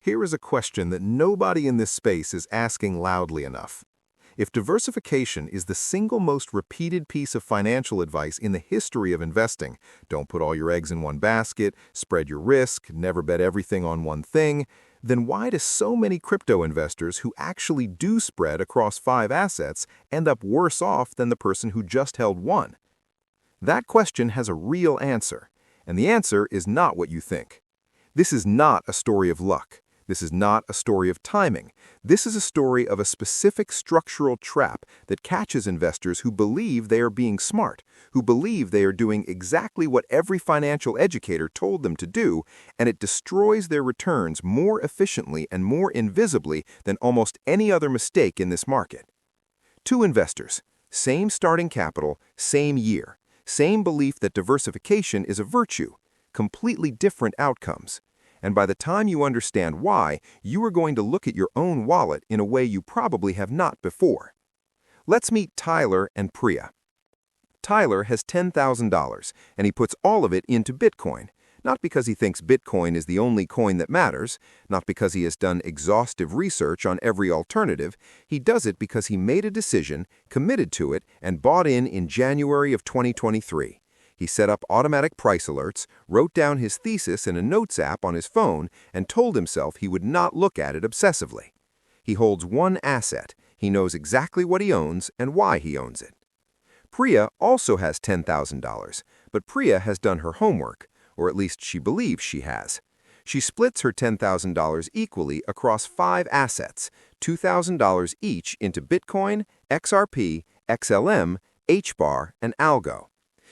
Here is a question that nobody in this space is asking loudly enough. If diversification is the single most repeated piece of financial advice in the history of investing, don't put all your eggs in one basket, spread your risk, never bet everything on one thing, then why do so many crypto investors who actually do spread across 5 assets end up worse off than the person who just held one? That question has a real answer, and the answer is not what you think. This is not a story of luck. This is not a story of timing. This is a story of a specific structural trap that catches investors who believe they are being smart, who believe they are doing exactly what every financial educator told them to do, and it destroys their returns more efficiently and more invisibly than almost any other mistake in this market. 2 investors, same starting capital, same year, same belief that diversification is a virtue, completely different outcomes. And by the time you understand why, you are going to look at your own wallet in a way you probably have not before. Let's meet Tyler and Priya. Tyler has $10,000, and he puts all of it into Bitcoin, not because he thinks Bitcoin is the only coin that matters, not because he has done exhaustive research on every alternative. He does it because he made a decision, committed to it, and bought in January of 2023. He set up automatic price alerts, wrote down his thesis in a notes app on his phone, and told himself he would not look at it obsessively. He holds one asset. He knows exactly what he owns and why he owns it. Priya also has $10,000, but Priya has done her homework, or at least she believes she has. She splits her $10,000 equally across 5 assets, $2,000 each into Bitcoin, XRP, XLM, HBAR, and Algo.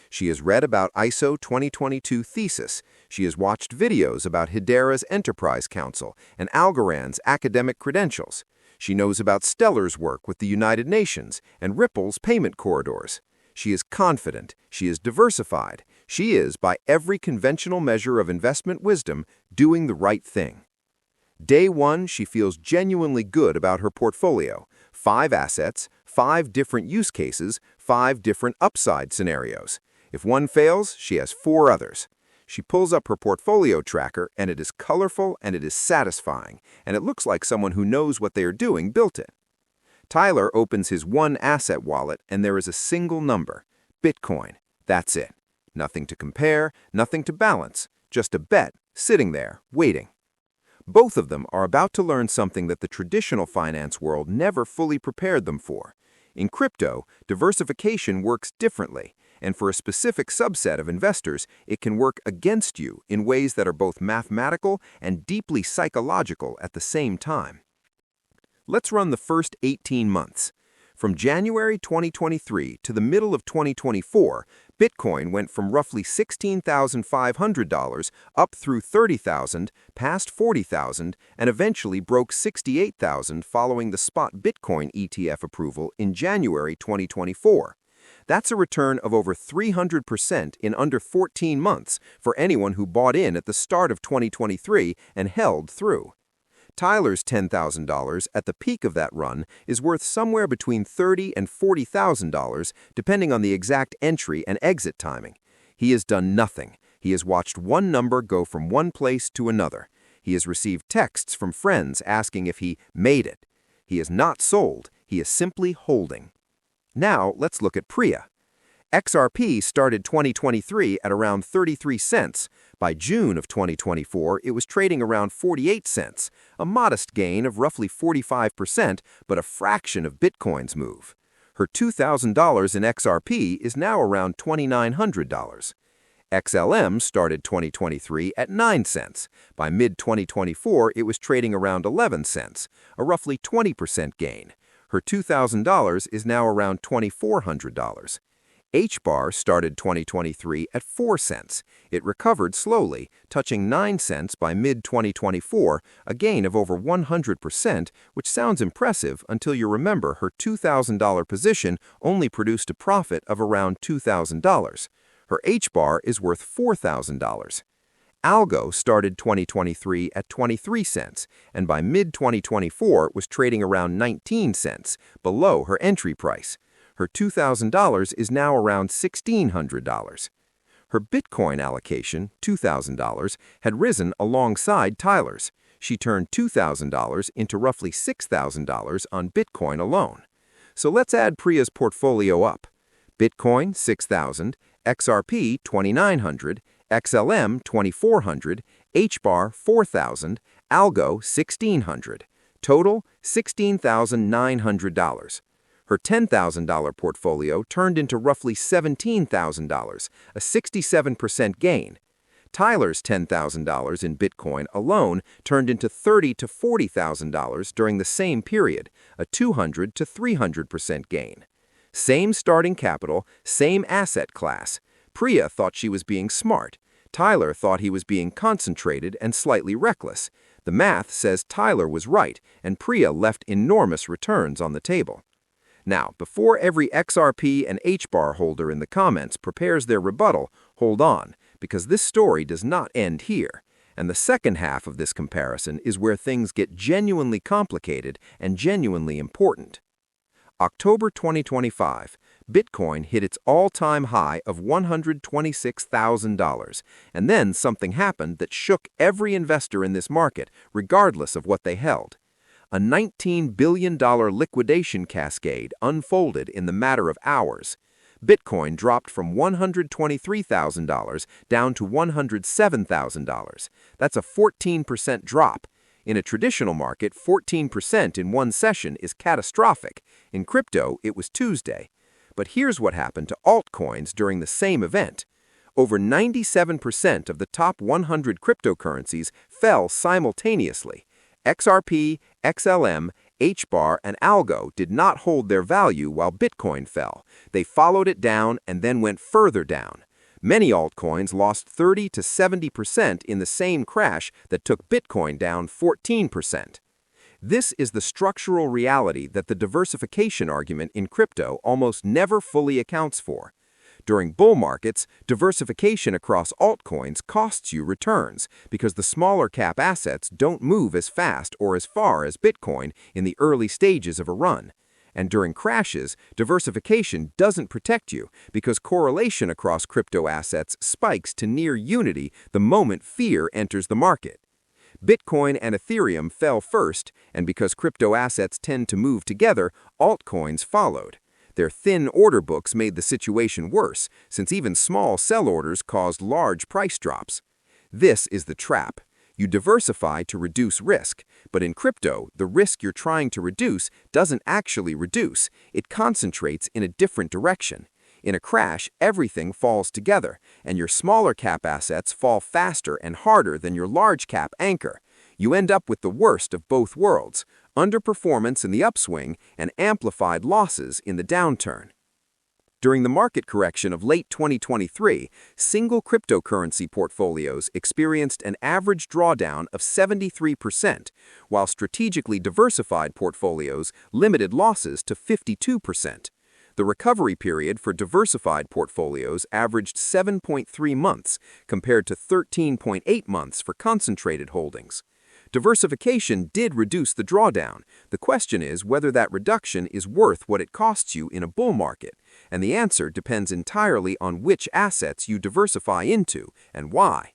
She has read about ISO 2022 thesis. She has watched videos about Hedera's Enterprise Council and Algorand's academic credentials. She knows about Stellar's work with the United Nations and Ripple's payment corridors. She is confident. She is diversified. She is, by every conventional measure of investment wisdom, doing the right thing. Day 1, she feels genuinely good about her portfolio. 5 assets, 5 different use cases, 5 different upside scenarios. If one fails, she has 4 others. She pulls up her portfolio tracker, and it is colorful and it is satisfying, and it looks like someone who knows what they are doing built it. Tyler opens his one asset wallet, and there is a single number, Bitcoin. That's it. Nothing to compare, nothing to balance, just a bet sitting there, waiting. Both of them are about to learn something that the traditional finance world never fully prepared them for. In crypto, diversification works differently, and for a specific subset of investors, it can work against you in ways that are both mathematical and deeply psychological at the same time. Let's run the first 18 months. From January 2023 to the middle of 2024, Bitcoin went from roughly $16,500 up through $30,000, past $40,000, and eventually broke $68,000 following the spot Bitcoin ETF approval in January 2024. That's a return of over 300% in under 14 months for anyone who bought in at the start of 2023 and held through. Tyler's $10,000 at the peak of that run is worth somewhere between $30,000 and $40,000, depending on the exact entry and exit timing. He has done nothing. He has watched one number go from one place to another. He has received texts from friends asking if he made it. He is not sold. He is simply holding. Now, let's look at Priya. XRP started 2023 at around 33 cents. By June of 2024, it was trading around 48 cents, a modest gain of roughly 45%, but a fraction of Bitcoin's move. Her $2,000 in XRP is now around $2,900. XLM started 2023 at 9 cents. By mid-2024, it was trading around 11 cents, a roughly 20% gain. Her $2,000 is now around $2,400. HBAR started 2023 at 4 cents. It recovered slowly, touching 9 cents by mid-2024, a gain of over 100%, which sounds impressive until you remember her $2,000 position only produced a profit of around $2,000. Her HBAR is worth $4,000. Algo started 2023 at 23 cents, and by mid-2024 was trading around 19 cents, below her entry price. Her $2,000 is now around $1,600. Her Bitcoin allocation, $2,000, had risen alongside Tyler's. she turned $2,000 into roughly $6,000 on Bitcoin alone. So let's add Priya's portfolio up. Bitcoin, 6,000, XRP, 2,900, XLM, 2,400, HBAR, 4,000, Algo, 1,600. Total, $16,900. Her $10,000 portfolio turned into roughly $17,000, a 67% gain. Tyler's $10,000 in Bitcoin alone turned into $30,000 to $40,000 during the same period, a 200 to 300% gain. Same starting capital, same asset class. Priya thought she was being smart. Tyler thought he was being concentrated and slightly reckless. The math says Tyler was right, and Priya left enormous returns on the table. Now, before every XRP and HBAR holder in the comments prepares their rebuttal, hold on, because this story does not end here. And the second half of this comparison is where things get genuinely complicated and genuinely important. October 2025, Bitcoin hit its all-time high of $126,000, and then something happened that shook every investor in this market, regardless of what they held. A $19 billion liquidation cascade unfolded in the matter of hours. Bitcoin dropped from $123,000 down to $107,000. That's a 14% drop. In a traditional market, 14% in one session is catastrophic. In crypto, it was Tuesday. But here's what happened to altcoins during the same event. Over 97% of the top 100 cryptocurrencies fell simultaneously. XRP, XLM, HBAR, and Algo did not hold their value while Bitcoin fell. They followed it down and then went further down. Many altcoins lost 30 to 70% in the same crash that took Bitcoin down 14%. This is the structural reality that the diversification argument in crypto almost never fully accounts for. During bull markets, diversification across altcoins costs you returns because the smaller cap assets don't move as fast or as far as Bitcoin in the early stages of a run. And during crashes, diversification doesn't protect you because correlation across crypto assets spikes to near unity the moment fear enters the market. Bitcoin and Ethereum fell first, and because crypto assets tend to move together, altcoins followed. Their thin order books made the situation worse, since even small sell orders caused large price drops. This is the trap. You diversify to reduce risk, but in crypto, the risk you're trying to reduce doesn't actually reduce, it concentrates in a different direction. In a crash, everything falls together, and your smaller cap assets fall faster and harder than your large cap anchor. You end up with the worst of both worlds, underperformance in the upswing and amplified losses in the downturn. During the market correction of late 2023, single cryptocurrency portfolios experienced an average drawdown of 73%, while strategically diversified portfolios limited losses to 52%. The recovery period for diversified portfolios averaged 7.3 months, compared to 13.8 months for concentrated holdings. Diversification did reduce the drawdown. The question is whether that reduction is worth what it costs you in a bull market, and the answer depends entirely on which assets you diversify into and why.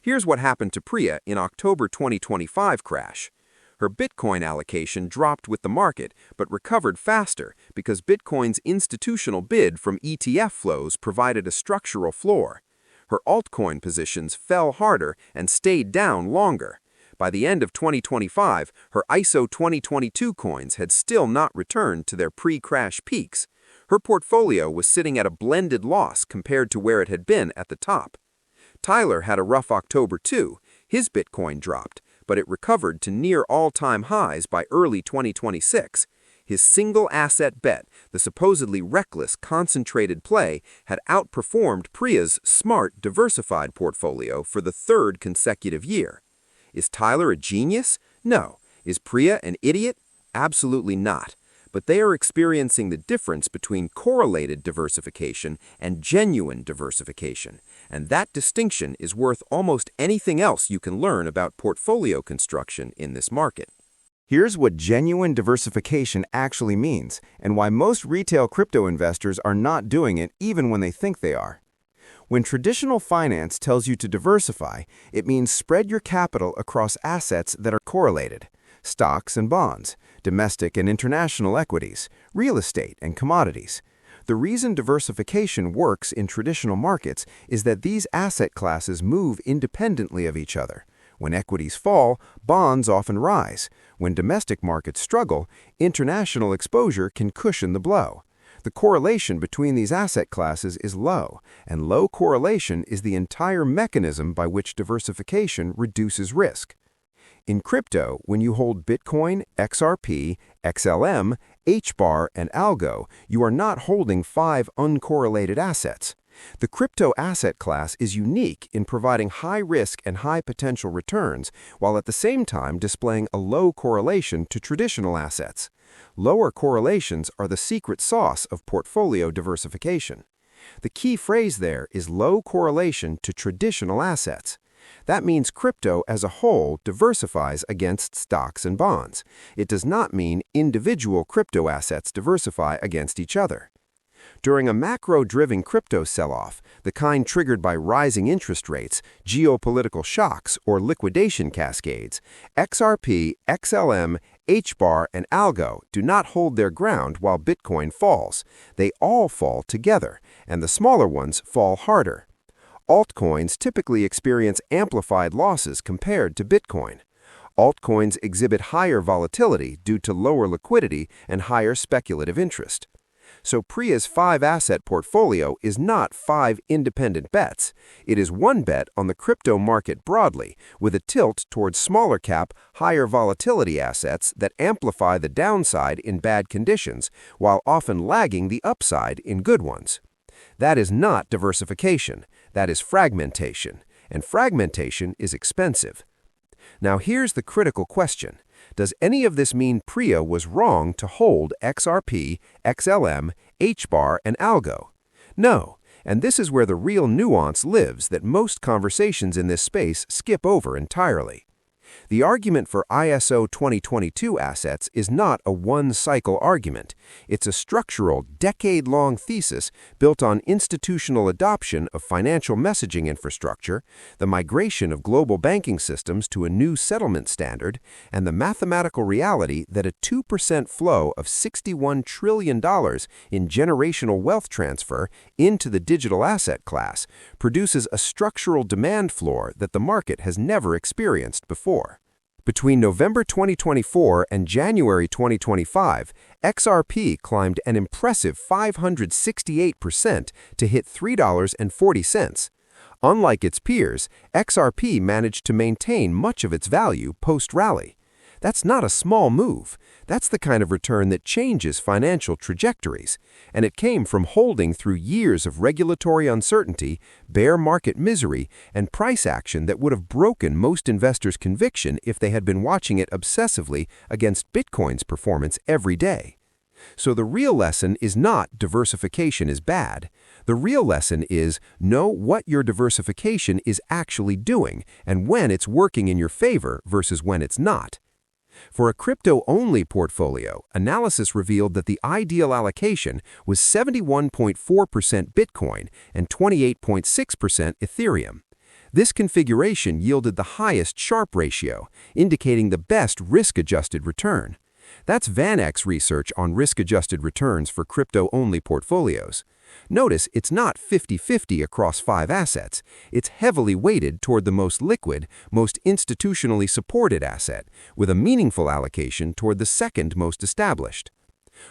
Here's what happened to Priya in October 2025 crash. Her Bitcoin allocation dropped with the market but recovered faster because Bitcoin's institutional bid from ETF flows provided a structural floor. Her altcoin positions fell harder and stayed down longer. By the end of 2025, her ISO 2022 coins had still not returned to their pre-crash peaks. Her portfolio was sitting at a blended loss compared to where it had been at the top. Tyler had a rough October too. His Bitcoin dropped, but it recovered to near all-time highs by early 2026. His single asset bet, the supposedly reckless, concentrated play, had outperformed Priya's smart, diversified portfolio for the third consecutive year. Is Tyler a genius? No. Is Priya an idiot? Absolutely not. But they are experiencing the difference between correlated diversification and genuine diversification, and that distinction is worth almost anything else you can learn about portfolio construction in this market. Here's what genuine diversification actually means, and why most retail crypto investors are not doing it even when they think they are. When traditional finance tells you to diversify, it means spread your capital across assets that are correlated: stocks and bonds, domestic and international equities, real estate and commodities. The reason diversification works in traditional markets is that these asset classes move independently of each other. When equities fall, bonds often rise. When domestic markets struggle, international exposure can cushion the blow. The correlation between these asset classes is low, and low correlation is the entire mechanism by which diversification reduces risk. In crypto, when you hold Bitcoin, XRP, XLM, HBAR, and Algo, you are not holding 5 uncorrelated assets. The crypto asset class is unique in providing high risk and high potential returns, while at the same time displaying a low correlation to traditional assets. Lower correlations are the secret sauce of portfolio diversification. The key phrase there is low correlation to traditional assets. That means crypto as a whole diversifies against stocks and bonds. It does not mean individual crypto assets diversify against each other. During a macro-driven crypto sell-off, the kind triggered by rising interest rates, geopolitical shocks, or liquidation cascades, XRP, XLM, HBAR, and Algo do not hold their ground while Bitcoin falls. They all fall together, and the smaller ones fall harder. Altcoins typically experience amplified losses compared to Bitcoin. Altcoins exhibit higher volatility due to lower liquidity and higher speculative interest. So Priya's 5-asset portfolio is not 5 independent bets. It is one bet on the crypto market broadly, with a tilt towards smaller cap, higher volatility assets that amplify the downside in bad conditions, while often lagging the upside in good ones. That is not diversification. That is fragmentation, and fragmentation is expensive. Now here's the critical question. Does any of this mean Priya was wrong to hold XRP, XLM, HBAR, and Algo? No, and this is where the real nuance lives that most conversations in this space skip over entirely. The argument for ISO 2022 assets is not a one-cycle argument. It's a structural, decade-long thesis built on institutional adoption of financial messaging infrastructure, the migration of global banking systems to a new settlement standard, and the mathematical reality that a 2% flow of $61 trillion in generational wealth transfer into the digital asset class produces a structural demand floor that the market has never experienced before. Between November 2024 and January 2025, XRP climbed an impressive 568% to hit $3.40. Unlike its peers, XRP managed to maintain much of its value post-rally. That's not a small move. That's the kind of return that changes financial trajectories, and it came from holding through years of regulatory uncertainty, bear market misery, and price action that would have broken most investors' conviction if they had been watching it obsessively against Bitcoin's performance every day. So the real lesson is not diversification is bad. The real lesson is know what your diversification is actually doing and when it's working in your favor versus when it's not. For a crypto-only portfolio, analysis revealed that the ideal allocation was 71.4% Bitcoin and 28.6% Ethereum. This configuration yielded the highest Sharpe ratio, indicating the best risk-adjusted return. That's VanEck's research on risk-adjusted returns for crypto-only portfolios. Notice it's not 50-50 across 5 assets. It's heavily weighted toward the most liquid, most institutionally supported asset, with a meaningful allocation toward the second most established.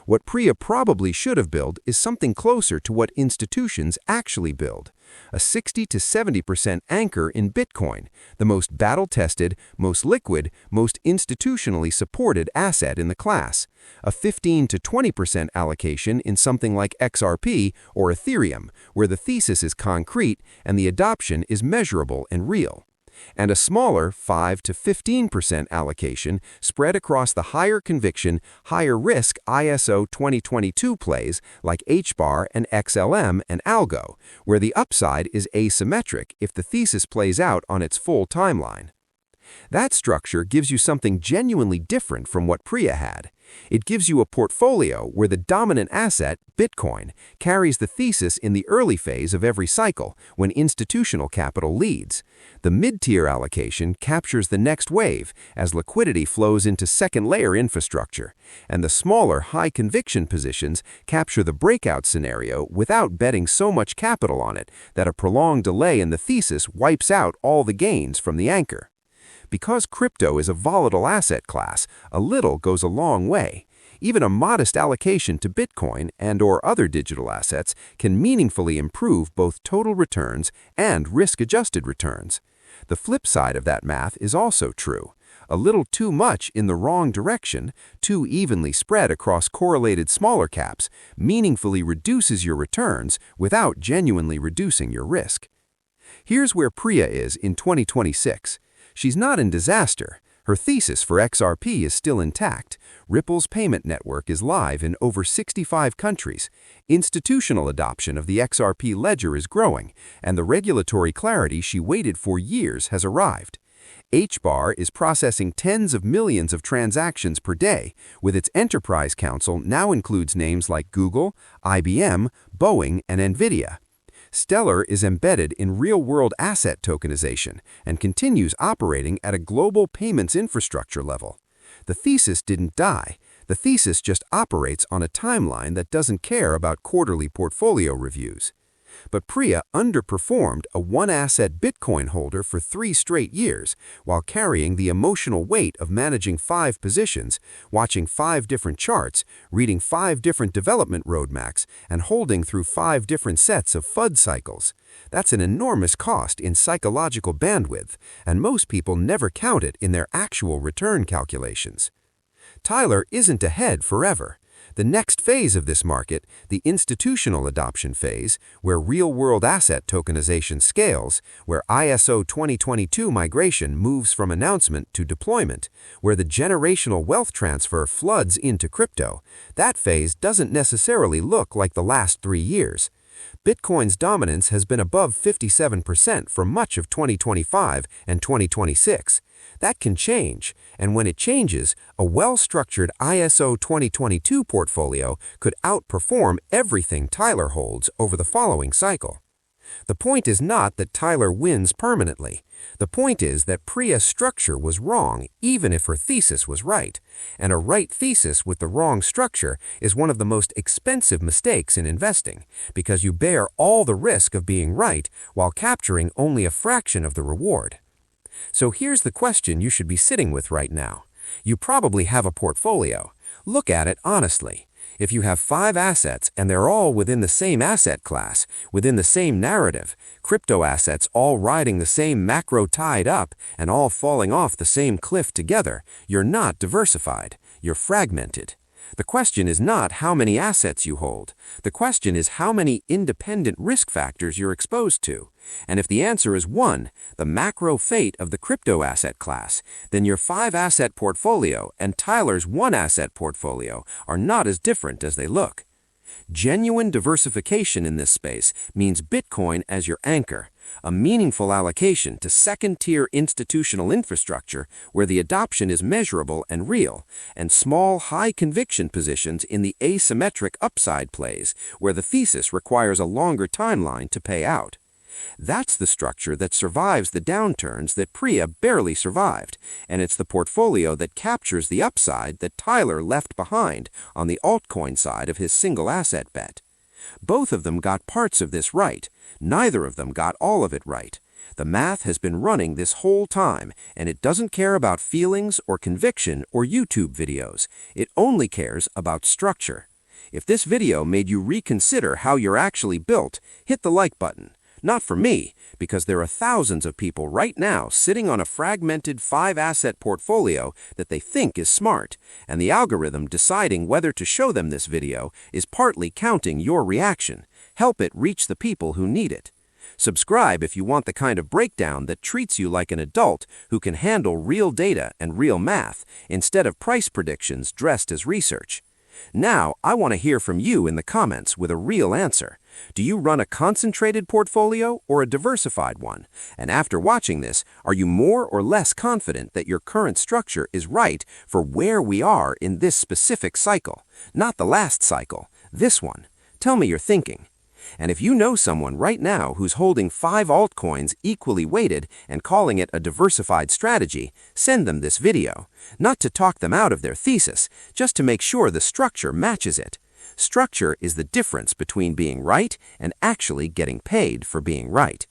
What Priya probably should have built is something closer to what institutions actually build. A 60 to 70% anchor in Bitcoin, the most battle-tested, most liquid, most institutionally supported asset in the class. A 15 to 20% allocation in something like XRP or Ethereum, where the thesis is concrete and the adoption is measurable and real. And a smaller 5 to 15% allocation spread across the higher conviction, higher risk ISO 2022 plays like HBAR and XLM and Algo, where the upside is asymmetric if the thesis plays out on its full timeline. That structure gives you something genuinely different from what Priya had. It gives you a portfolio where the dominant asset, Bitcoin, carries the thesis in the early phase of every cycle when institutional capital leads. The mid-tier allocation captures the next wave as liquidity flows into second-layer infrastructure, and the smaller high-conviction positions capture the breakout scenario without betting so much capital on it that a prolonged delay in the thesis wipes out all the gains from the anchor. Because crypto is a volatile asset class, a little goes a long way. Even a modest allocation to Bitcoin and/or other digital assets can meaningfully improve both total returns and risk-adjusted returns. The flip side of that math is also true. A little too much in the wrong direction, too evenly spread across correlated smaller caps, meaningfully reduces your returns without genuinely reducing your risk. Here's where Priya is in 2026. She's not in disaster. Her thesis for XRP is still intact. Ripple's payment network is live in over 65 countries. Institutional adoption of the XRP ledger is growing, and the regulatory clarity she waited for years has arrived. HBAR is processing tens of millions of transactions per day, with its enterprise council now includes names like Google, IBM, Boeing, and NVIDIA. Stellar is embedded in real-world asset tokenization and continues operating at a global payments infrastructure level. The thesis didn't die. The thesis just operates on a timeline that doesn't care about quarterly portfolio reviews. But Priya underperformed a one-asset Bitcoin holder for 3 straight years while carrying the emotional weight of managing 5 positions, watching 5 different charts, reading 5 different development roadmaps, and holding through 5 different sets of FUD cycles. That's an enormous cost in psychological bandwidth, and most people never count it in their actual return calculations. Tyler isn't ahead forever. The next phase of this market, the institutional adoption phase, where real-world asset tokenization scales, where ISO 2022 migration moves from announcement to deployment, where the generational wealth transfer floods into crypto, that phase doesn't necessarily look like the last 3 years. Bitcoin's dominance has been above 57% for much of 2025 and 2026. That can change, and when it changes, a well-structured ISO 2022 portfolio could outperform everything Tyler holds over the following cycle. The point is not that Tyler wins permanently. The point is that Priya's structure was wrong, even if her thesis was right. And a right thesis with the wrong structure is one of the most expensive mistakes in investing, because you bear all the risk of being right while capturing only a fraction of the reward. So here's the question you should be sitting with right now. You probably have a portfolio. Look at it honestly. If you have 5 assets and they're all within the same asset class, within the same narrative, crypto assets all riding the same macro tide up and all falling off the same cliff together, you're not diversified. You're fragmented. The question is not how many assets you hold. The question is how many independent risk factors you're exposed to. And if the answer is 1, the macro fate of the crypto asset class, then your 5-asset portfolio and Tyler's 1-asset portfolio are not as different as they look. Genuine diversification in this space means Bitcoin as your anchor, a meaningful allocation to second-tier institutional infrastructure where the adoption is measurable and real, and small, high-conviction positions in the asymmetric upside plays where the thesis requires a longer timeline to pay out. That's the structure that survives the downturns that Priya barely survived, and it's the portfolio that captures the upside that Tyler left behind on the altcoin side of his single-asset bet. Both of them got parts of this right. Neither of them got all of it right. The math has been running this whole time, and it doesn't care about feelings or conviction or YouTube videos. It only cares about structure. If this video made you reconsider how you're actually built, hit the like button. Not for me, because there are thousands of people right now sitting on a fragmented 5-asset portfolio that they think is smart, and the algorithm deciding whether to show them this video is partly counting your reaction. Help it reach the people who need it. Subscribe if you want the kind of breakdown that treats you like an adult who can handle real data and real math instead of price predictions dressed as research. Now, I want to hear from you in the comments with a real answer. Do you run a concentrated portfolio or a diversified one? And after watching this, are you more or less confident that your current structure is right for where we are in this specific cycle? Not the last cycle, this one. Tell me your thinking. And if you know someone right now who's holding 5 altcoins equally weighted and calling it a diversified strategy, send them this video. Not to talk them out of their thesis, just to make sure the structure matches it. Structure is the difference between being right and actually getting paid for being right.